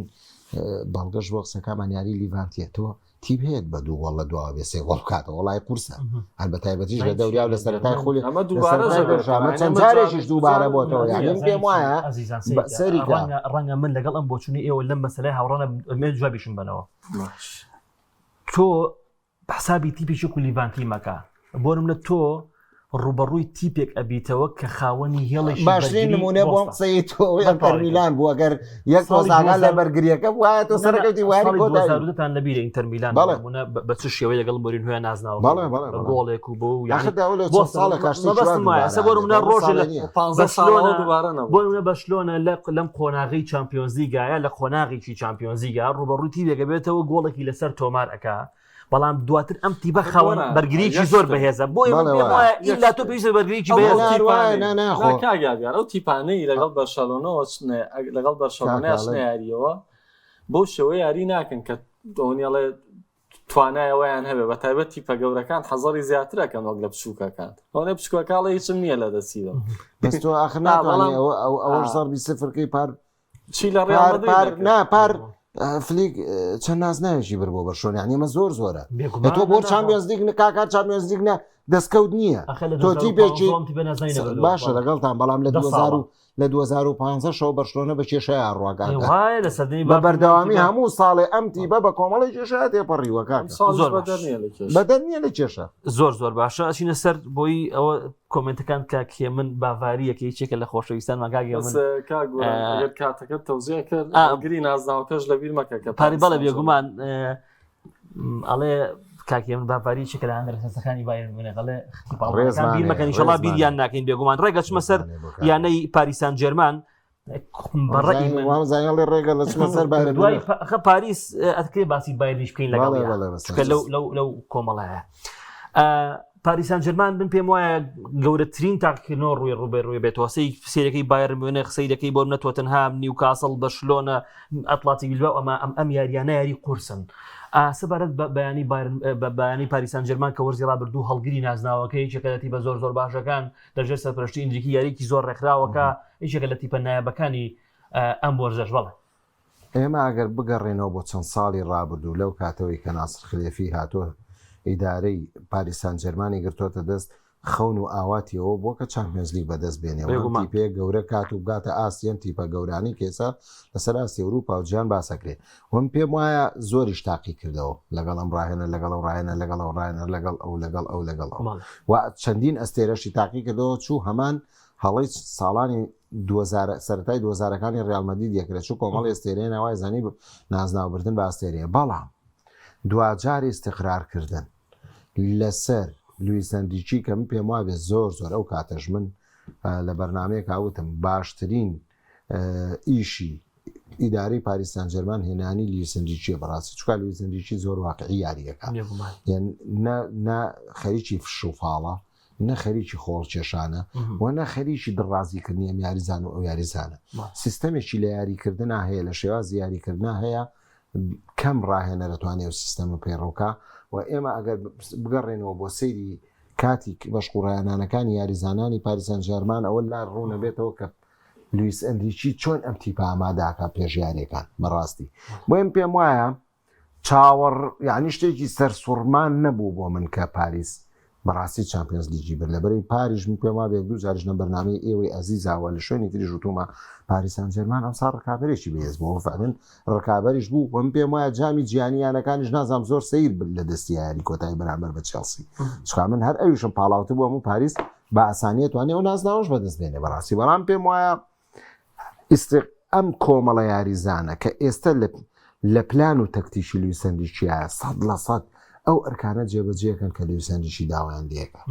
بەڵگەش بۆ قسەکەمان یاری لیڤانتیەتەوە تیب هەیەت بە 2 گۆڵ لە دواوە بێ 3 گۆڵ بکاتەوە وڵای قورسە هەربەتایبەتیش لە دەوریا و لە سەرەتای خولی چەند جارێکیش دووبارە بۆتەوە یعنی پێم وایە ڕەنگە من لەگەڵ ئەم بۆچوونی ئێوە لەم مەسەلەی هاوڕانە ئەمێ جوابیشم بنەوە تۆ حسابی تیپێکی و لیڤانتی مەکە بۆ نمونە تۆ ڕوبەڕووی تیپێک ئەبیتەوە کە خاوەنی هێڵێکی باشترین نمونە بۆم قسەی تۆ ئینتەر میلان بوو ئەگەر یەک تۆزاگا لە بەرگریەکە وایە تۆ سەرەکەوتی واری کۆتان لەبیرە ئینتەر میلان بە چ شێوەیە لەگەڵ مۆرین هۆیان نازناوە گۆڵێک و بۆ بۆ بەرشلۆنە لەم قۆناغی چامپیۆنز لیگایە لە قۆناغێکی چامپیۆنز لیگا ڕوبەڕووی تیپێکە بێتەوە گۆڵێکی لەسەر تۆمار ئەکا بەڵام دواتر ئەم تیبە خاوەن بەرگریکی زۆر بەهێزە بۆ ئیلا تۆ پێویستە بەرگریکی کاگادگار ئەو تیپانەی لەگەڵ بەرشلۆنەوە لەگەڵ بەرشلۆنەیە یاریەوە بۆ شێوەی یاری ناکەن کە دۆنیاڵێ توانایەوەیان هەبێ بە تایبەت تیپە گەورەکان حەزەری زیاترەکەن وەک لە بچووکەکان ئەوە بچکۆکاڵە هیچم نییە لە دەسیوە بەستۆ ئاخر ناتوانێ ئەوەش زەربی سفرکەی پار چی لە ڕێ پار فلیک چەند ناز ناوێکی بر بۆ بەرشلۆنە یعنی ئەمە زۆر زۆرە تۆ بۆ چامپیۆنز لیگ کاکات چامپیۆنز لیگ دەستکەوت نییە تۆ تیپێکی باشە لەگەڵتان بەڵام لە 2015 شەو بەرشلۆنە بە کێشەیە ڕواگات بە بەردەوامی هەموو ساڵێ ئەم تیبە بە کۆمەڵی کێشە تێپەڕیوە بەدەر نییە لە کێشە زۆر باشە ئەچینە سەر بۆی ئەوە کۆمنتەکان کاکێ من باڤاریەکە هیچێکە لە خۆشەویستان ماگاگە من کاتەکە تەوزیە کرد گری نازناوەکەش لەبیر مەکە کە پاری بەڵێ بێگومان ئەڵێ کاکی من باپاری چ کە لە هەندێکەکانی بایر منێقڵێ ڕێزمانێ، بیرمەکەن ئینشەڵا ڕێزمانێ. بیریان ناکەین بێگومان ڕێگە چمە سەر یانەی پاریسان جێرمان بەڕێی من وامزانیاڵی ڕێگە لە چمە سەر بایر دوای پاریس ئەتکرێ باسی بایرنیش بکەین لەگەڵ لەو کۆمەڵایە پاریسان جەرمان بن پێم وایە گەورەترین تاقیکردنەوە ڕووی ڕوبەڕووی بێتەوە سێرەکەی بایر مونیخ سەیرەکەی بۆ منە تۆتنهام نیوکاسڵ بەرشلۆنە ئەتڵاتی بیلباو ئەم یاریانە یاری قورسن سەبارەت بەیانی پاریسان جەرمان کە وەرزی ڕابردوو هەڵگری نازناوەکەی یەکێکەتی بە زۆر باشەکان دەژێت سەرپەرشتی ئینجیکی یاریکی زۆر ڕێکخراوەکە هیچێکە لە تیپە نایابەکانی ئەم وەرزەش بڵێ ئێمە ئەگەر بگەڕێنەوە بۆ چەند ساڵی ڕابردوو لەو کاتەوەی کە ناسر خلێفی هاتووە ئیدارەی پاریسان جەرمانی گرتوۆتە دەست خەون و ئاواتیەوە بۆ کە چامپیۆنز لیگ بەدەست بێنێەوە تیپێ گەورە کات و بگاتە ئاسیەن تیپە گەورانی کێسا لەسەر ئاسی ئەوروپا و جیان باسەکرێت وم پێم وایە زۆریش تاقی کردەوە لەگەڵ ئەم ڕاهێنە لەگەڵ ئەو ڕاهێنە لەگەڵ ئەو ڕاهێنە لەگەڵ ئەو لەگەڵ ئەو لەگەڵ ئەو و چەندین ئەستێرەشی تاقی کردەوە چوو هەمان هەڵی ساڵانی سەرەتای 2000ەکانی ڕیالمەدید یەکرێت چوو کۆمەڵی ئەستێرەیە ناوای زانی نازناوبردن بە ئەستێرەیە بەڵام دوجاری استقرارکردن لەسەر لویس ئەنریکی کە من پێم وابێت زۆر ئەو کاتەش من لە بەرنامەیەک هاوتم باشترین ئیشی ئیدارەی پاریسان جەرمان هێنانی لویس ئەنریکیە بەڕاستی چووکە لویس ئەنریکی زۆر واقعی یاریەکە نە خەریکی فشوفاڵە نە خەریکی خۆڵکێشانە و نە خەریکی دڕازیکردنی ئەم یاریزان و ئەو یاریزانە سیستەمێکی لە یاریکردنا هەیە لە شێوازی یاریکردنا هەیە کەم ڕاهێنە دەتوانێت و سیستەمە پەیڕۆکە و ئێمە ئەگەر بگەڕێنەوە بۆ سەیری کاتی بەشقوڕایانانەکانی یاریزانانی پاریسان جەرمان ئەوە لا ڕوونە بێتەوە کە لویس ئەنریکی چۆن ئەم تیپە ئاماداکە پێشیارەکان بەڕاستی بۆ ئەم پێم وایە چاوەڕ یعنی شتێکی سەرسوڕمان نەبوو بۆ من کە پاریس بەڕاستی چامپیۆنز لیگی بر لەبەرەی پاریژ من پێم وابێ دوو جاریش لە بەرنامەی ئێوەی ئەزیزاوە لە شوێنی تری ژوتومە پاریسان جەرمان ئەمسا ڕکابەرێکی بەهێز بوو فعلەن ڕکابەریش بوو و من پێم وایە جامی جیهانیانەکانیش نازام زۆر سەیر لە دەستی یاری کۆتایی بەرامبەر بە چێلسی چکا من هەر ئەویشم پاڵاوتە بووە و پاریس بە ئاسانیە توانێ و نازناوەش بەدەست بێنێ بەڕاستی بەڵام پێم وایە ئەم کۆمەڵە یاریزانە کە ئێستا لە پلان و تەکتیشی لویس ئەنریکیە 100% ئەو ئەرکانە جێبەجێکن کە لویس ئەنریکی داوایان دێکە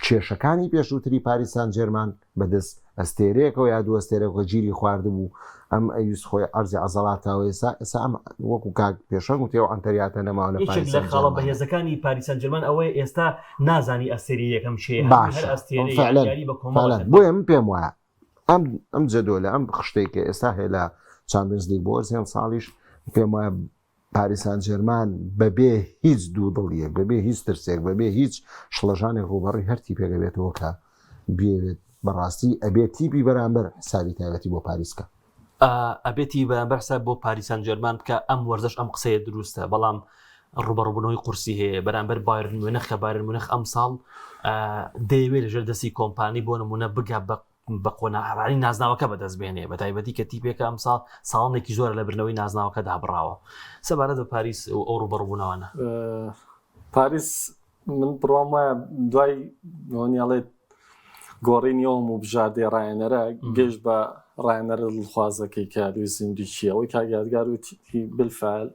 کێشەکانی پێشووتری پاریسان جەرمان بەدەست ئەستێرەیەکەوە یا دوو ئەستێرەکە گیری خواردبوو ئەم ئەویس خۆی ئەرزی عەزەڵاتەوە ئێستا ئەم وەکو کاک پێشەنگ و تێوە ئەنتەریاتە نەماوە لە پاریسان جەرمان خاڵە بەهێزەکانی پاریسان جەرمان ئەوەی ئێستا نازانی ئەستێری یەکەم شێ بۆیە من پێم وایە ئەم جەدۆلە ئەم خشتێکە ئێستا هەیە لە چامپیۆنز لیگ بۆ وەرزێن ساڵیش پێم وایە پاریسان جەرمان بەبێ هیچ دوو دڵیەک بەبێ هیچ ترسێک بەبێ هیچ شڵەژانێک ڕوبەڕی هەرتی پێگە بێتەوە کە بێت بەڕاستی ئەبێت تیپی بەرامبەر حسابی تایبەتی بۆ پاریسکە ئەبێتی بەرامبەر حساب بۆ پاریسان جەرمان بکە ئەم وەرزش ئەم قسەیە دروستە بەڵام ڕوبەڕووبوونەوەی قورسی هەیە بەرامبەر بایرن مونیخ کە بایرن مونیخ ئەم ساڵ دەیەوێت لەژێر دەستی کۆمپانی بۆ نمونە بگا بە قۆناغڕانی نازناوەکە بەدەست بێنێ بە تایبەتی کە تیپێکە ئەم ساڵ ساڵێکی زۆر لە برنەوەی نازناوەکە دابڕاوە سەبارەت بە پاریس و ئەو ڕوبەڕووبوونەوەنە پاریس من بڕوام وایە دوای نۆنیاڵێت گۆڕینیەوەم و بژاردەی ڕایەنەرە گەشت بە ڕایەنەرە دڵخوازەکەی کە لویس ئەنریکیە ئەوەی کاگیادگار وتی بالفعل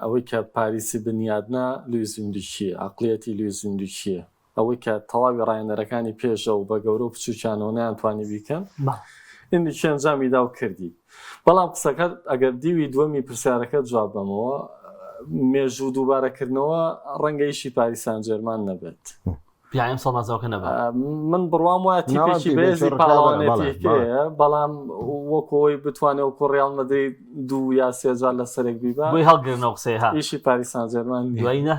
ئەوەی کە پاریسی بنیادنا لویس ئەنریکیە عەقڵیەتی لویس ئەنریکیە ئەوەی کە تەواوی ڕایەنەرەکانی پێشە و بە گەورە و بچووکیانەوە نەیانتوانی بیکەن ئەنریکی ئەنجامی دا و کردی بەڵام قسەکە ئەگەر دیوی دووەمی پرسیارەکە جواب بەمەوە مێژوو دووبارەکردنەوە ڕەنگە ئیشی پاریسان جەرمان نەبێت پیایم ساڵ نازاوکە نەبێت من بڕوام وایە تیپێکی بێزی پاڵاوانێتێکەیە بەڵام وەکۆی بتوانێت وەکو ڕیال مەدرید دوو یا سێ جار لە سەرێک بیبا بۆی هەڵگرنەوە قسەی ها ئیشی پاریسان جەرمان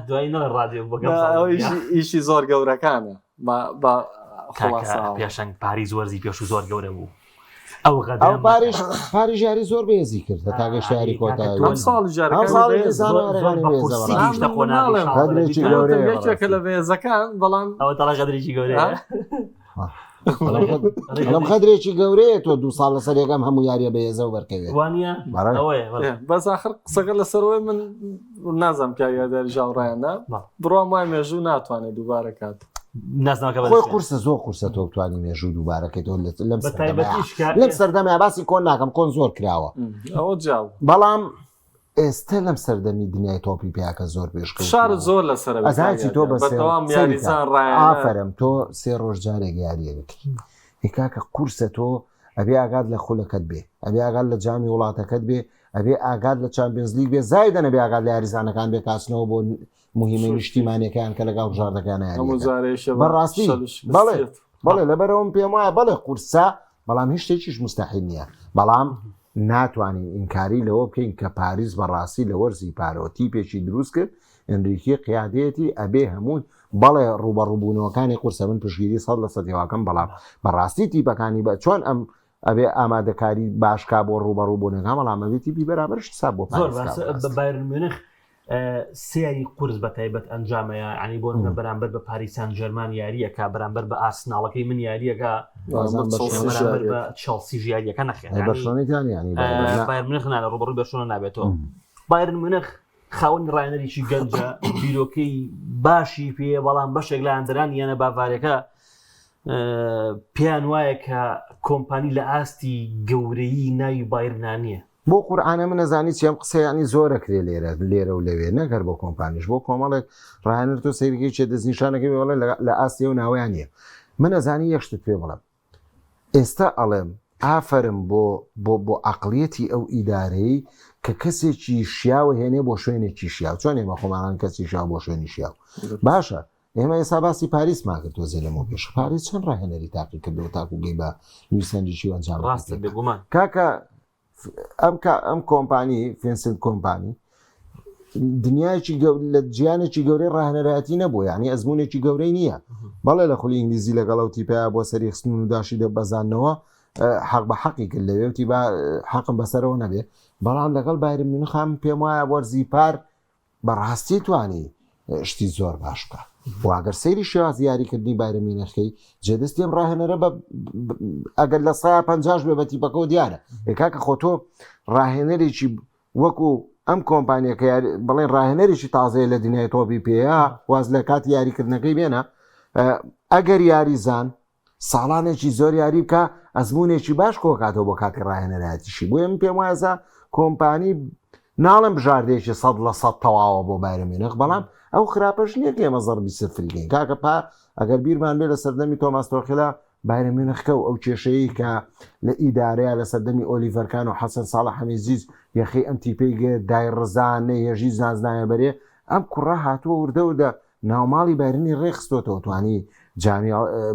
دوای نە لە ڕادیۆ ئیشی زۆر گەورەکانە پێشەنگ پاریس وەرزی پێش و زۆر گەورە بوو پاریژ یاری زۆر بێزی کرد لە تاگەشت یاری کۆتایی یەکێکە لە بێزەکان بەڵام ئەوە تەڵا قەدرێکی گەورەیە لەم خەدرێکی گەورەیە تۆ دوو ساڵ لەسەر یەکەم هەموو یاریە بەهێزە و بەرکەوێت وانە بەس آخر قسەکە لەسەرەوەی من نازانم کە یاریداری ژاوڕایەنە بڕوام وای مێژوو ناتوانێت دووبارە کات خۆی قورسە زۆر قورسە تۆ بتوانانی مێژوو دووبارەکەیتەوە لەم سەردەمە باسی کۆن ناکەم کۆن زۆر کراوە ئەوە جاو بەڵام ئێستا لەم سەردەمی دنیای تۆپی پیاکە زۆر پێشکە شار زۆر لەسەر ئەزانچی تۆ بەدەوام یاریزان ئافرم تۆ 3 ڕۆژ جارێک یاریەکەی کاکە قورسە تۆ ئەبێ ئاگاد لە خولەکەت بێ ئەبێ ئاگاد لە جامی وڵاتەکەت بێ ئەبێ ئاگاد لە چامپیۆنز لیگ بێ زایدە نەبێ ئاگاد لە یاریزانەکان بێ کاسنەوە بۆ مهمەی نیشتیمانیەکان کە لەگەڵ بژاردەکانە بەڕاستی بەڵێ لەبەرەوەم پێم وایە بەڵێ قورسە بەڵام هیچ شتێکیش مستەحیل نییە بەڵام ناتوانین ئینکاری لەوە بکەین کە پاریس بەڕاستی لە وەرزی پارۆتی پێشی دروست کرد ئەمریکی قیادەتی ئەبێ هەموو بەڵێ ڕوبەڕووبوونەوەکانی قورسە من پشگیری 100% بەڵام بەڕاستی تیپەکانی بە چۆن ئەم ئەبێ ئامادەکاری باشکا بۆ ڕوبەڕووبوونەکان بەڵام ئەبێ تیپی بەرابەر حساب بۆ بایرن میونخ سیاری قورس بە تایبەت ئەنجامەیە عنی بۆ بەرامبەر بە پاریسان ژەرمان یاریەکە بەرامبەر بە ئاسناڵەکەی من یاریەکە بە چڵسی ژیاریەکە نەخێن بایر منخ لە ڕوبەڕووی بەشۆنە نابێتەوە بایرن منخ خاوەنی ڕایەنەرێکی گەنجە بیرۆکەی باشی پێ بەڵام بەشێک لە ئەندران یانە باڤارەکە پێیان وایە کە کۆمپانی لە ئاستی گەورەی ناوی بایرنانیە بۆ قورآانە من نەزانی چێم قسەیانی زۆرە کرێ لێرە و لەوێ نەگەر بۆ کۆمپانیش بۆ کۆمەڵێک ڕایەنەر تۆ سەیرگەی چێ دەستنیشانەکەی وڵێ لە ئاستی و ناویان نیە من نەزانی یەشتت پێ بڵم ئێستا ئەڵێم ئافرم بۆ عقلیەتی ئەو ئیدارەی کە کەسێکی شیاوە هێنێ بۆ شوێنێکی شیاو چۆن ئێمە خۆمانان کەسی شیاو بۆ شوێنی شیاو باشە ئێمە ئێستا باسی پاریس ماکرد تۆ زێلەمەوە پێش پاریس چەند ڕاهێنەری تاقی کردەوە تاکوگەی بە نووسەنجیی ئەنجام کاکە ئەم کۆمپانی فینسنت کۆمپانی دنیایکی لە جیانێکی گەورەی ڕاهێنەرایەتی نەبوو یعنی ئەزمونێکی گەورەی نییە بەڵێ لە خولی ئینگلیزی لەگەڵ تیپیا بۆ سەری خستن و داشی دە بەزانەوە حەق بە حەقی کرد لەوێ وتی با حەقم بەسەرەوە نەبێ بەڵام لەگەڵ بایرن میونخ پێم وایە وەرزی پار بەڕاستی توانی شتی زۆر باش بکە واگەر سەیری شێواز یاریکردنی بایرن میونخەکەی جێدەستی ئەم ڕاهێنەرە ئەگەر لە 150 بێ بە تیپەکەەوە دیارە کاکە خۆ تۆ ڕاهێنەرێکی وەکو ئەم کۆمپانیەکە بڵێن ڕاهێنەرێکی تازەیە لە دنیای تۆپی پێەیە واز لە کاتی یاریکردنەکەی بێنە ئەگەر یاریزان ساڵانێکی زۆر یاری بکە ئەزمونێکی باش کۆکاتەوە بۆ کاتی ڕاهێنەرایەتیشی بۆ ئێمە پێم وایە کۆمپانی ناڵم بژاردێکی 100% تەواوە بۆ بایرن میونخ بەڵام ئەو خراپەش نییە کە ئێمە زەربی سفریگەین کاکە ئەگەر بیرمان بێ لە سەردەمی تۆماس تۆخیلا بایرن میونخکە و ئەو کێشەیە کە لە ئیدارەیە لە سەردەمی ئۆلیڤەرکان و حەسەن ساڵح حەمیدزیز یەخی ئەم تیپەی دای ڕزانە هێژی زانزنایە بەرێ ئەم کوڕە هاتووە وردەوردە ناوماڵی بایرنی ڕێخستۆتەوە توانی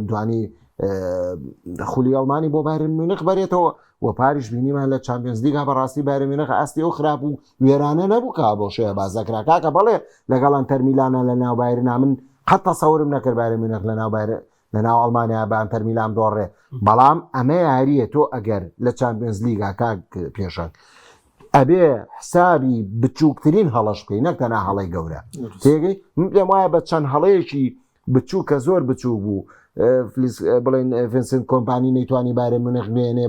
دوانی خولی ئەڵمانی بۆ بایرن میونخ بەرێتەوە و پاریش بینیمان لە چامپیۆنز لیگا بەڕاستی بایرن میونخ ئاستی ئەو خراپ و وێرانە نەبوو کا بۆ شێوە بازەکرا کاکە بەڵێ لەگەڵ ئەنتەر میلانە لە ناو بایرنا من قەت تەسەورم نەکرد بایرن میونخ لە ناو ئەڵمانیا بە ئەنتەر میلان دۆڕێ بەڵام ئەمە یاریە تۆ ئەگەر لە چامپیۆنز لیگا کاک پێشەک ئەبێ حسابی بچووکترین هەڵەش بکەی نەک تەنها هەڵەی گەورە تێگەی پێم وایە بە چەند هەڵەیەکی بچوو کە زۆر بچوو بوو بڵێن فینسنت کۆمپانی نەیتوانی بایرن میونخ بێنێ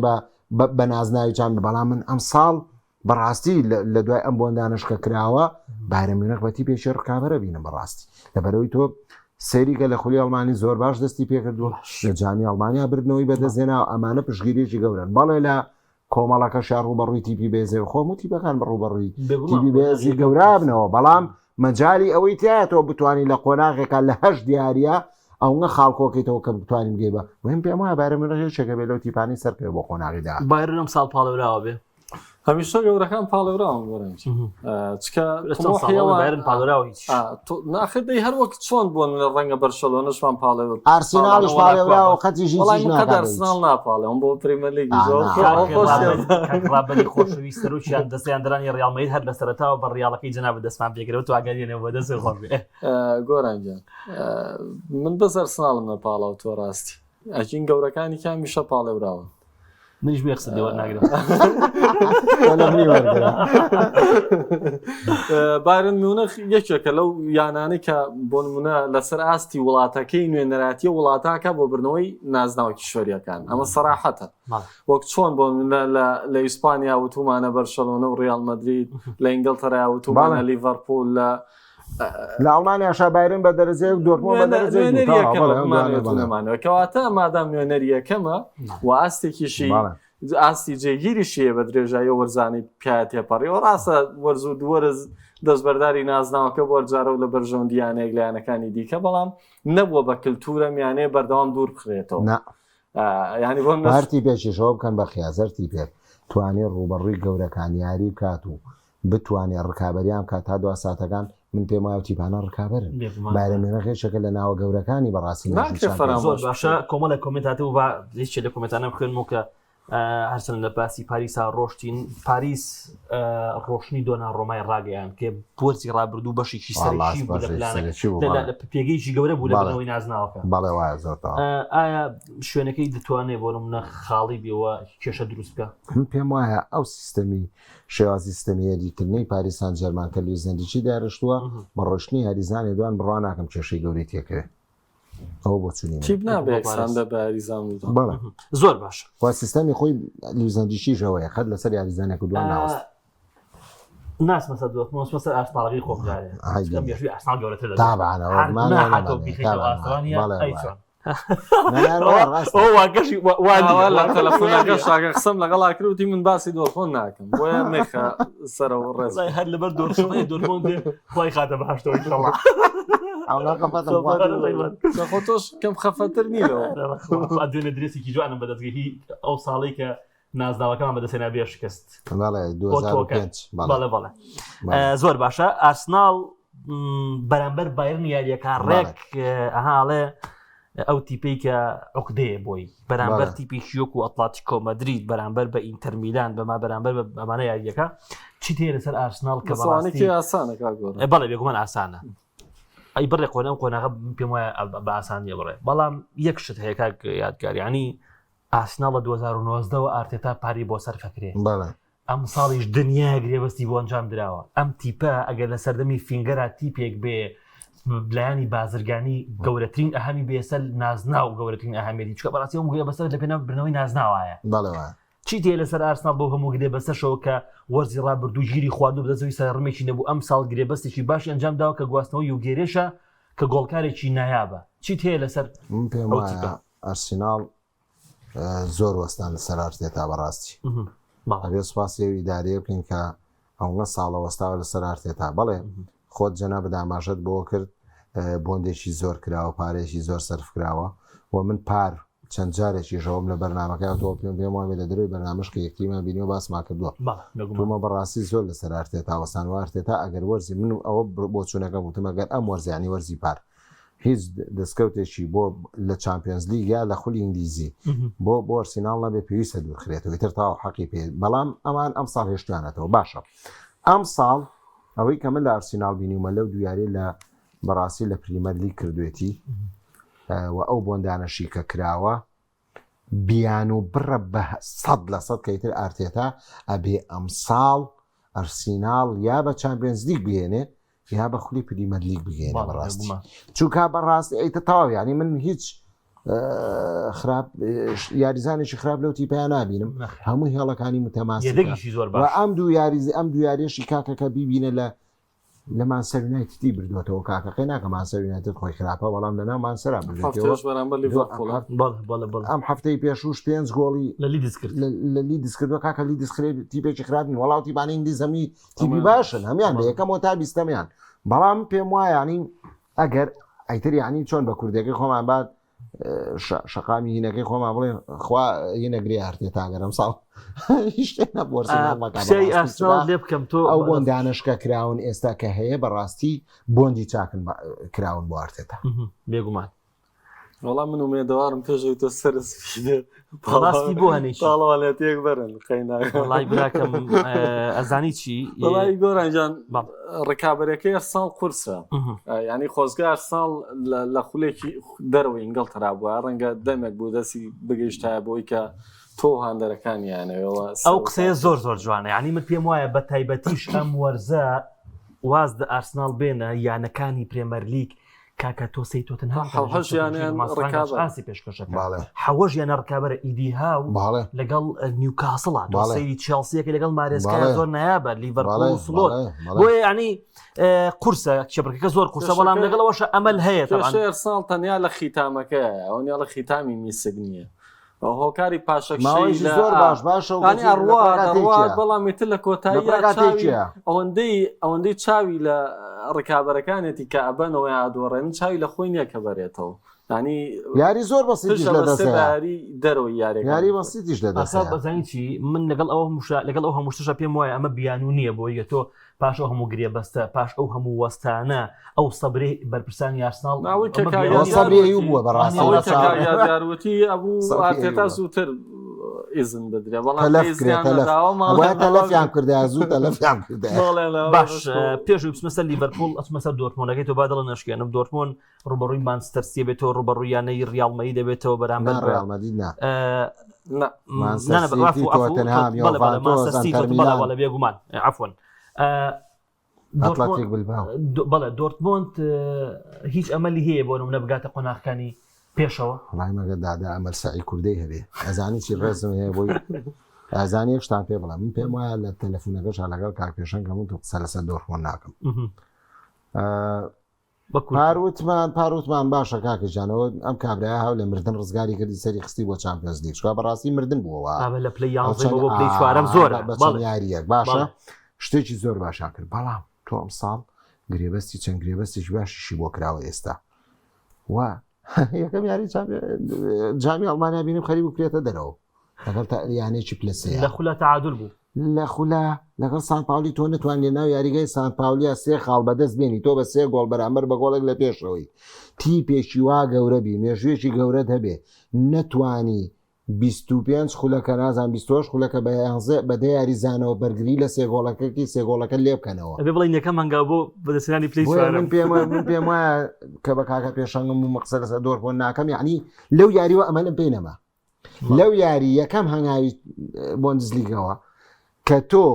بە نازناوی چاند بەڵام من ئەم ساڵ بەڕاستی لە دوای ئەم بۆندانشکە کراوە بایرن میونخ بەتی پێشی ڕکابەرە بینم بەڕاستی لەبەرەوەی تۆ سەریکە لە خولی ئەڵمانی زۆر باش دەستی پێکردووە لە جامی ئەڵمانیا بردنەوەی بەدەستێنا ئەمانە پشگیرێکی گەورن بەڵێ لە کۆمەڵەکە شار ڕوبەڕووی تیپی بێزێ خۆم و تیپەکان بە ڕوبەڕووی تیپی بێزی گەورابنەوە بەڵام مەجای ئەوەی تایە تۆ بتوانانی لە قۆناغێکە لە 8 دیارە ئەوە خاڵکۆکەیتەوە کە بتوانین گێ بە وێن پێم وایە بایرن میونخ چێکە بێ لەو تیپانی سەر پێ بۆ قۆناغیدا بایرن ئەم ساڵ پاڵەوراوە بێ هەمیشە گەورەکان پاڵێراون گۆرەنج ناخر دەی هەر وەک چۆن بوون لە ڕەنگە بەرشەلۆنەشمان پاڵێور ئارسینالیش پاڵێراوە خەتیژی ئارسنال ناپاڵێ ئەم بۆ پرێمەر لیگی ڕابەری خۆشەویستە و چیان دەستیاندرانی ڕیاڵمەید هەر لە سەرەتاوە بە ڕیاڵەکەی جەناب دەستمان پێکرێت و ئاگادێنێ بۆ دەستی خۆش بێ گۆرانجان من بەس ئەرسناڵم نەپاڵەوە تۆ ڕاستی ئەچین گەورەکانی کامیشە پاڵێوراون منیش بێ قسە لێوە ناگرم بایرن میونخ یەکێکە لەو یانانەی کە بۆ نمونە لەسەر ئاستی وڵاتەکەی نوێنەراتیە وڵاتاکە بۆ برنەوەی نازناوە کیشوەریەکان ئەمە سەراحەتە وەک چۆن بۆ لە ئیسپانیا وتومانە بەرشەلۆنە و ڕیال مەدرید لە ئینگلتەرا وتومانە لیڤەرپۆل لە ئەڵمانیاشا بایرن بە دەرەجێ دۆرتمۆند بە دەرەجەکەواتە مادام نوێنەریەکەمە و ئاستێکیشی ئاستی جێگیری شیە بە درێژایی وەرزانی پیاە تێپەڕی و ڕاستە وەرز و دووەرز دەستبەرداری نازناوەکە بۆ جارە و لە بەرژەوندیانەیەک لایەنەکانی دیکە بەڵام نەبووە بە کللتورە میانەیە بەردەوام دوور بخرێتەوە ینی بۆ پارتی پێشیشەوە بکەن بە خیازەرتی پێ توانێت ڕوبەڕووی گەورەکان یاری بکات و بتوانێت ڕکابەریان کات تا دو ساتەکان من پێم وایە تیپانە ڕکابەرن بارەمێنە خێشەکە لە ناوە گەورەکانی بەڕاستی زۆر باشە کۆمەڵە کۆمنتاتەوە بە هیچ لە کۆمنتانە بخوێنمەوە کە هەرچەند لە باسی پاریسا ڕۆشتین پاریس ڕۆشنی دۆنا ڕۆمای ڕاگەیان کە بۆچی ڕابردوو بەشێکی سەرشی لە پێگەیشی گەورە بوو لە بنەوەی نازناوەکە بەڵێ وایە زۆر ئایا شوێنەکەی دەتوانێت بۆ منە خاڵی بێەوە کێشە دروست بکە پێم وایە ئەو سیستەمی شێوازی سیستەمی یاریکردنەی پاریسان جەرمان کە لویزەندیچی دارشتووە بە ڕۆشنی هەریزانی دوان بڕوا ناکەم کێشەی گەورەی تێکەوێت ئەو بۆ چونی زۆر باش وا سیستەمی خۆی لیزەندیشیژەوەی خەت لەسەر یاریزانێک و دوان ناوەست ناسمەسە دومەسەر ئاستاڵغی خۆبدارێ ئاسال گەورەتر واگەشی لە تەلەفۆنەکە شاگە قسەم لەگەڵا کردوتی من باسی دۆڵخۆن ناکەم بۆیە مێخە سەرەوە ڕێز هەر لەبەر دۆرخۆن خۆی خاتە باشتەوەی شەڵا خۆ تۆش کەم خەفەتر نیەوە دوێنە درێسێکی جوانم بەدەستگەهی ئەو ساڵی کە نازداوەکەمان بەدەسێنا بێ شکست بەڵێ زۆر باشە ئارسناڵ بەرامبەر بایرن یاریەکە ڕێک ئەهاڵێ ئەو تیپەی کە عقدەیە بۆی بەرامبەر تیپی شیۆک و ئەتلتیکۆ مەدرید بەرامبەر بە ئینتەر میلان بەما بەرامبەر بەمانە یاریەکە چی تێ لەسەر ئارسناڵ کە بەڵێ بێگومان ئاسانە ئەی بڕێ قۆنەم قۆناغە پێم وایە بە ئاسانیە بڕێ بەڵام یەک شت هەیە کاک یادگاریانی ئاسناڵ لە 2009ەوە ئارتێتا پاری بۆ سەر فەکرێ ئەم ساڵیش دنیا گرێبەستی بۆ ئەنجام درراوە ئەم تیپە ئەگەر لە سەردەمی فینگەرا تیپێک بێ بلایانی بازرگانی گەورەترین ئەهەمی بێسەر نازنا و گەورەترین ئەهەمێتی چکە بەڕاستی ئەم گوێ بەسەر لە پێناو برنەوەی نازناوایە چی تێ لەسەر ئارسناڵ بۆ هەموو گرێ بەسەرشەوە کە وەرزی ڕابردوو گیری خواردو بدەزەوەی سەرڕمێکی نەبوو ئەم ساڵ گرێبەستێکی باشی ئەنجام داوە کە گواستنەوەی و گێرێشە کە گۆڵکارێکی نایابە چی هەیە لەسەر ئارسیناڵ زۆر وەستان لەسەر ئارتێتا بەڕاستی ئەبێ سوپاسی ئیدارەیە بکەین کە ئەوڵە ساڵە وەستاوە لەسەر ئارتێتا بەڵێ خۆت جەنا بەداماژەت بۆ کرد بۆندێکی زۆر کراوە پارێکی زۆر سەرف کراوە و من پار چەند جارێکی ژەوم لە بەرنامەکە تۆ پێم وایە لە درۆی بەرنامەشکە یەکتیمان بینیەوە باسما کردووە تومە بەڕاستی زۆر لەسەر ئارتێتا وەستان و ئارتێتا ئەگەر وەرزی من ئەوە بۆ چوونەکە وتم ئەگەر ئەم وەرزیانی وەرزی پار هیچ دەستکەوتێکی بۆ لە چامپیۆنز لیگ یا لە خولی ئینگلیزی بۆ ئەرسیناڵ نەبێ پێویستە دوورخرێتەوە تر تاو حەقی پێ بەڵام ئەمان ئەم ساڵ هێشتیانەتەوە باشە ئەم ساڵ ئەوەی کە من لە ئەرسیناڵ بینیومە لەو دویارێ لە بەڕاستی لە پریمەر لیگ کردوێتی و ئەو بۆندانەشی کە کراوە بیان و بڕە بە 100% کەیتر ئارتێتا ئەبێ ئەم ساڵ ئەرسیناڵ یا بە چامپیۆنز لیگ بهێنێ یا بە خولی پریمەر لیگ بگەێنە بەڕاستی چونکە بەڕاستی ئەیتە تاو ینی من هیچ خراپ یاریزانێکی خراپ لەو تیپیان نبینم هەموو هێڵەکانی متەماسک و ئەم دوو یاریشی کاکەکە بیبینە لە مانسەر یونایتدی بردوێتەوە کاکەکەی ناکە مانسەر یونایتد خۆی خراپە بەڵام لەنا مانسەرا ئەم هەفتەی پێشوش 5 گۆڵی لە لیدز کردووە کاکە لیدز تیپێکی خراپین وەڵاو تیبانی ئینگلیز هەمی تیپی باشن هەمیان لە یەکەمەوە تا بیستەمیان بەڵام پێم وایە ینی ئەگەر ئەیتر ینی چۆن بە کوردەکەی خۆمان بعد شقامی هینەکەی خۆمان بڵێ خوا هینەگری ئارتێتا گەرم ساڵ لێ بکەم تۆ ئەو بۆندانشکە کراون ئێستا کە هەیە بەڕاستی بۆندی چاکن کراون بۆ ئارتێتا بێگومان وەڵام من ومێدەوارم پێشەوەی تۆ سەرسپیدە پاڵاستی بۆ هەنیش تاڵەوانێتێک بەرن خەیناوەڵای براکەم ئەزانی چی وەڵای گۆرانجان ڕکابەرەکەی ساڵ قورسە ینی خۆزگار ساڵ لە خولێکی دەرەوەی ئینگەڵ تەرابووە ڕەنگە دەمێک بوو دەستی بگەیشتایە بۆی کە تۆ هاندەرەکانیانەوەەوە ئەو قسەیە زۆر زۆر جوانە ینی من پێم وایە بە تایبەتیش ئەم وەرزە واز دە ئارسناڵ بێنە یانەکانی پرێمەر لیگ کاکە تۆ سی تۆتن ئاسی پێشکەشەکە حەوەژ یانە ڕکابەرە ئیدی هاو لەگەڵ نیوکاسڵە سی چێلسیەکە لەگەڵ مارێسکا زۆر نایابە لیڤەرپۆل سلۆت بۆیە ینی قورسە کێبڕەکە زۆر قورسە بەڵام لەگەڵەوەشە ئەمەل هەیە ساڵ تەنیا لە خیتامەکە ئەوەنیا لە خیتامی میسک نییە هۆکاری پاشەکشەی ماوەیەکی زۆر باشە و ینی ئەڕوا بەڵامی تر لە کۆتایی ئەوەندەی چاوی لە ڕکابەرەکانێتی کە ئەبەنەوە ئادۆڕێن چاوی لە خۆی نییە کە بەرێتەوە ینی یاری زۆر بەسیتیش لە دەسەری دەرەوەی یاری بەسیتیش لە دەسا بەزانی چی من لەگەڵ ئەو هەمووشتشە پێم وایە ئەمە بیان و نییە بۆیە تۆ پاش ئەو هەموو گرێ بەستە پاش ئەو هەموو وەستانە ئەو سەبرێ بەرپرسانی ئارسناڵ بووە بەڕاستیاروتی ئەبوو ئاتێتا زووتر ئیزن بدرێ تەلەفیان کردا زوو تەلەفیان کردا باش پێش بسمەسە لیڤەرپول ئەچمەسەر دۆرتمۆنەکەی تۆ با دڵە نەشکێنم دۆرتمۆن ڕوبەڕووی مانچستەر سیتیە بێتەوە ڕوبەڕوویانەی ڕیاڵمەیی دەبێتەوە بەرامبەر بێگومان عفوان بەڵێ دۆرتمۆند هیچ ئەمەلی هەیە بۆ نمونە بگاتە قۆناغەکانی پێشەوە مەگە دادا ئەمەل سعی کوردەی هەبێ ئەزانی چی ڕێزم هەیە بۆی ئازانی شتان پێ بڵام من پێم وایە لە تەلەفۆنەکەش لەگەڵ کاکپێشەن کەمون تو قسە لەسەر دۆرتمۆند ناکەم پاروتمان باشە کاکەجانەوە ئەم کابرای هاو لە مردن ڕزگاری کردی سەری خستی بۆ چامپیۆنز لیگ چوار بەڕاستی مردن بووەوە لە پلەی 11 بۆ پلەی 4 زۆرە بەچەند یاریەک باشە شتێکی زۆر باشا کرد بەڵام تۆ ئەم ساڵ گرێبەستی چەند گرێبەستیش باشیشی بۆ کراوە ئێستا وا یەکەم یاری جامی ئەڵمانیا بینیم خەریب بکرێتە دەرەوە لەگەڵ یانێکی پلسەیە لە خولە تعادل بوو لە خولە لەگەڵ سان پاولی تۆ نتوانێت ناو یاریگەی سان پاولیا سێ خاڵ بەدەست بێنی تۆ بە سێ گۆڵ بەرامبەر بە گۆڵێک لە پێشەوەی تیپێکی وا گەورەبی مێژوێکی گەورەت هەبێ نەتوانی 25 خولەکە نازان 20 خولەکە بە دە یاریزانەوە بەرگری لە سێ گۆڵەکەی سێ گۆڵەکە لێ بکەنەوە ئەبێ بڵین یەکەم هەنگاو بۆ بەدەستێنانی پلەی من پێم وایە کە بە کاکە پێشەنگم و مەقسە لەسەر دۆرتمۆند ناکەم یعنی لەو یاریوە ئەمەلم پێی نەما لەو یاری یەکەم هەنگاوی بۆندزلیگەوە کە تۆ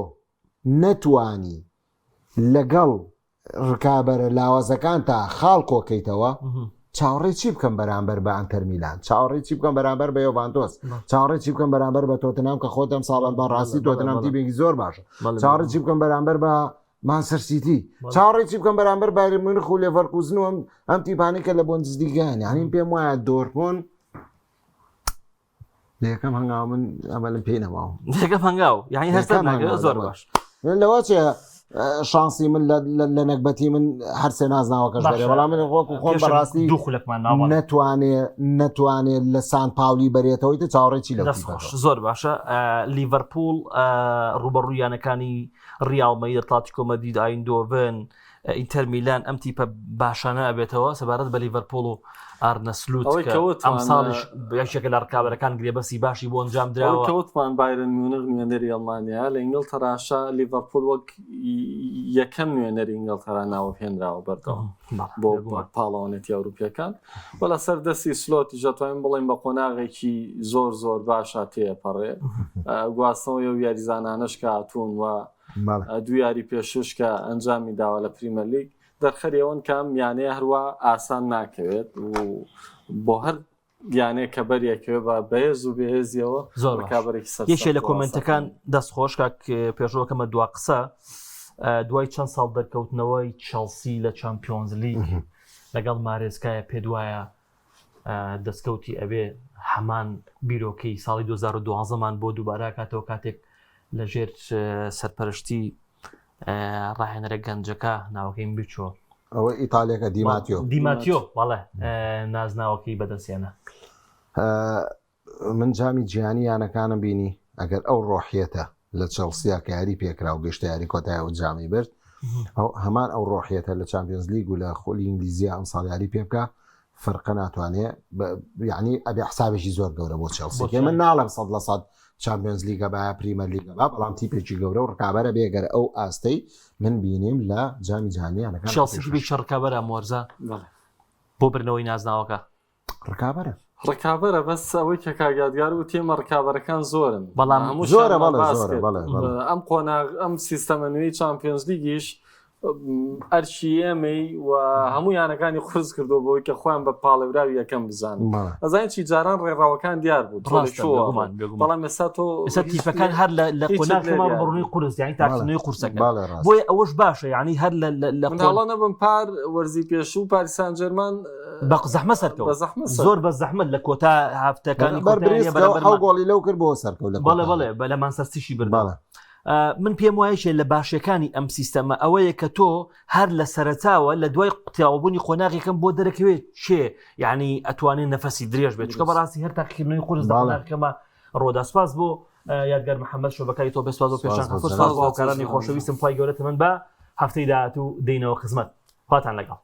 نەتوانی لەگەڵ ڕکابەرە لاوازەکان تا خاڵ کۆکەیتەوە چاوەڕێی چی بکەم بەرامبەر بە ئەنتەر میلان چاوەڕێی چی بکەم بەرامبەر بە یۆڤانتۆس چاوەڕێی چی بکەم بەرامبەر بە تۆتنهام کە خۆتم ساڵان بە ڕاستی تۆتنهام تیپێکی زۆر باشە چاوەڕێی چی بکەم بەرامبەر بە مانچستەر سیتی چاوەڕێی چی بکەم بەرامبەر بایر مونیخ و لێڤەرکوزن و ئەم تیپانەی کە لە بۆندزلیگایان یعنی پێم وایە دۆرتمۆند لە یەکەم هەنگاو من ئەمەلم پێی نەماوە یەکەم هەنگاو یعنی هەستا زۆر باش لەوە چێ شانسی من لە نەکبەتی من هەرسێ نازناوەکەش بەرێ بەڵام من خۆم بەڕاستی نەتوانێت لە سان پاولی بەرێتەوەی تە چاوەڕێکی لە زۆر باشە لیڤەرپول ڕوبەڕوویانەکانی ڕیاڵمەی ئەتلتیکۆ مەدرید ئایندۆڤن ئینتەر میلان ئەم تیپە باشانە ئەبێتەوە سەبارەت بە لیڤەرپول و ئارنە سلوت ئەم ساڵیش یەکێکە لە ڕکابەرەکان گرێبەستی باشی بۆ ئەنجام درراوە کەوتمان بایرن میونخ نوێنەری ئەڵمانیا لە ئینگلتەراشا لیڤەرپول وەک یەکەم نوێنەری ئینگلتەرا ناوە پێنراوە بەردەوە بۆ پاڵەوانێتی ئەوروپیەکان بە لەسەر دەستی سلۆتی ژەتوانین بڵێن بە قۆناغێکی زۆر زۆر باشە تێپەڕێ گواستنەوە و یاریزانانەش کە هاتوون و دوو یاری پێشوش کە ئەنجامی داوە لە پریمەر لیگ دەرخەریەوەن کەم یانەیە هەروە ئاسان ناکەوێت و بۆ هەر یانەیە کە بەریەکەوێت بە بەهێز و بەهێزیەوە زۆر یەکێ لە کۆمنتەکان دەستخۆش کاک پێشەوەکەمە دوا قسە دوای چەند ساڵ دەرکەوتنەوەی چەلسی لە چامپیۆنز لیگ لەگەڵ مارێزکایە پێ دوایە دەستکەوتی ئەبێ هەمان بیرۆکەی ساڵی 2012مان بۆ دووبارە کاتەوە کاتێک لە ژێر سەرپەرشتی ڕاهێنەرە گەنجەکە ناوەکەیم بچۆ ئەوە ئیتالێکە دیماتیۆ بەڵێ نازناوەکەی بەدەستێنە من جامی جیهانی یانەکانم بینی ئەگەر ئەو ڕۆحیەتە لە چەلسیا کە یاری پێکرا و گەشتە یاری کۆتای و جامی برد هەمان ئەو ڕۆحیەتە لە چامپیۆنز لیگ و لە خۆلی ئینگلیزیە ئەم ساڵ یاری پێ بکە فەرقە ناتوانێت یعنی ئەبێ حسابێکی زۆر گەورە بۆ چەلسی من ناڵم 100% چامپیۆنز لیگە با پریمەر لیگە با بەڵام تیپێکی گەورە و ڕکابەرە بێگەر ئەو ئاستەی من بینیم لە جامی جیهانیانەکان چەلسی بێ ڕکابەرە مۆرزە بۆ برنەوەی نازناوەکە ڕکابەرە بەس ئەوەی کە کاگادگار و تێمە ڕکابەرەکان زۆرن بەڵام زۆرە ئەم قۆناغ ئەم سیستەمە نوێی چامپیۆنز لیگیش ئەرشی ئێمەی و هەموو یانەکانی قرس کردو بۆی کە خۆیان بە پاڵێراوی یەکەم بزانن ئەزانین چی جاران ڕێڕاوەکان دیار بوو بەڵام ئێستا تۆ تیفەکان هەر لە قۆناغمان بڕوونی قورس یانی تاکسنەوەی قورسەکە بۆیە ئەوەش باشە یعنی هەر لە منداڵە نەبم پار وەرزی پێشوو پاریس سان ژێرمان بە زەحمە سەرکەوت زۆر بە زەحمەت لە کۆتا هەفتەکانی ئەو گۆڵی لەو کرد بۆ سەرکەوت بەڵێ بە لە مانسەستیشی برداڵە من پێم وایە لە باشەکانی ئەم سیستەمە ئەوەیە کە تۆ هەر لە سەرەتاوە لە دوای قوتیاوەبوونی خۆناغیەکەم بۆ دەرەکەوێت چێ یعنی ئەتوانێت نەفەسی درێژ بێت چکە بەڕاستی هەر تاقیکردنەوەی خۆرز دەڵاکەمە ڕۆداسپاس بۆ یادگار محەممەد شۆبەکەی تۆ بێسواز و پێشان هاوکارانی خۆشەویستم پای گەورەتە من بە هەفتەی داهاتوو دێنەوە خزمەت خواتان لەگەڵ